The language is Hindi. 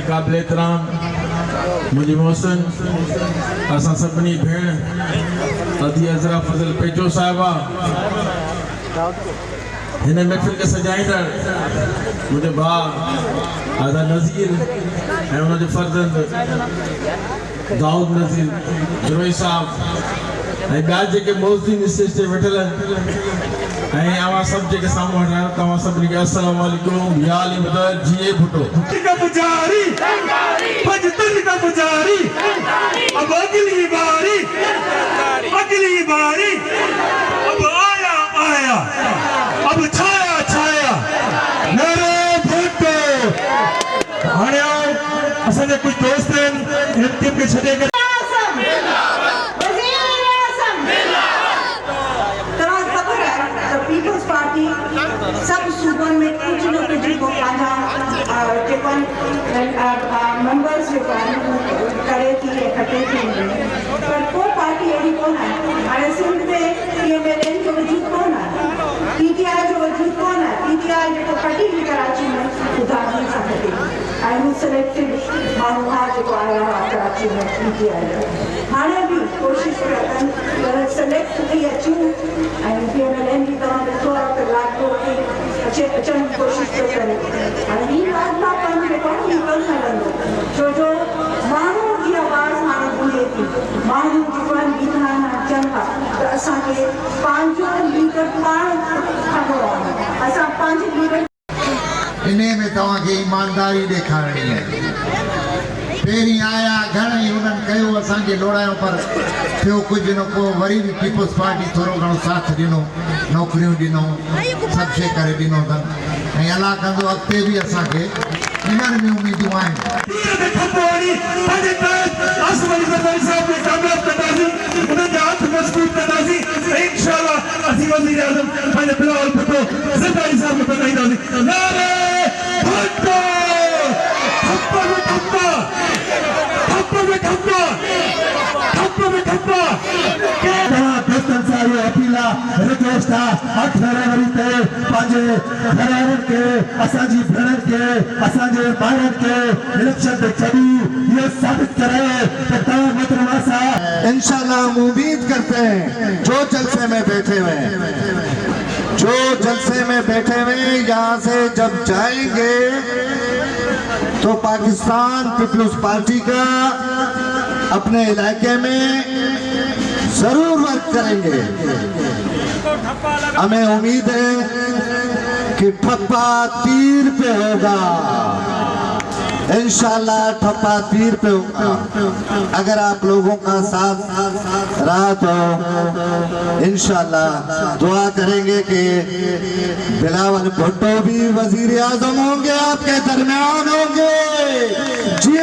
काबिल एहतराम मुझे मोहसिन असां सभिनी भेण अदी अज़रा फज़ल पेजो साहिबा हिन महफ़िल के सजाईंदड़ मुझे भाउ आज़ा नज़ीर ऐं उनजो फर्ज़ंद दाऊद नज़ीर गिरोही साहब ऐं ॿिया जेके मौज़ूदीन स्टेज ते वेठल आहिनि आवां सब जेके सामू हटा तवा सभिनी खे अस्सलाम वालेकुम या अली मदद जीए भुटो का पुजारी भजतन का पुजारी अब अगली बारी अब आया अब छाया नारे भुटो हाणे असांजे कुछ दोस्त आहिनि टीम खे छॾे करे सब सूबन में कुछ न कुछ को पाना मेंबर्स जो करे थी इकट्ठे थी पर को पार्टी अड़ी कोन है हाणे सिंध में पीएमएलएन जो वजूद कोन है पीटीआई जो वजूद कोन है पीटीआई जो कटी हुई कराची में उधार नहीं सकती आई हूं सिलेक्टेड मानू हा जो आया है कराची में पीटीआई हाणे भी कोशिश करन पर सिलेक्ट थी अचूं आई पीएमएलएन की तरह देखो तो लागो की अच्छे अचन कोशिश तो करे हाणे ही बात ना कन के कोन ही कन हलंदो जो मानू की आवाज हाणे गूंजे थी मानू जीवन विधान जनता तो असा के पांचो लीडर पाण खड़ो असा पांच लीडर इने में तवा के ईमानदारी दिखाणी है पेरी आया घणई उन्हनि कयो असांखे लोड़ायो पर थियो कुझु न को वरी भी पीपल्स पार्टी थोरो घणो साथ ॾिनो नौकरियूं ॾिनो सभु शइ करे ॾिनो अथनि ऐं अलाह कंदो अॻिते बि असांखे इन्हनि में उमेदूं आहिनि अपीला रिक्वेस्ट था 8 फरवरी ते पंहिंजे घरवारनि खे असांजी भेणनि खे असांजे ॿारनि खे इलेक्शन ते छॾी ये साबित करे कि तव्हां मोहतरमा साहब इंशाल्लाह हम उम्मीद करते हैं जो जलसे में बैठे हुए यहाँ से जब जाएंगे तो पाकिस्तान पीपल्स पार्टी का अपने इलाके में जरूर वर्क करेंगे। हमें उम्मीद है कि ठप्पा तीर पे होगा, इंशाल्लाह ठप्पा तीर पे होगा। अगर आप लोगों का साथ रहा तो इंशाल्लाह दुआ करेंगे कि बिलावल भुट्टो भी वजीर आजम होंगे, आपके दरमियान होंगे। जी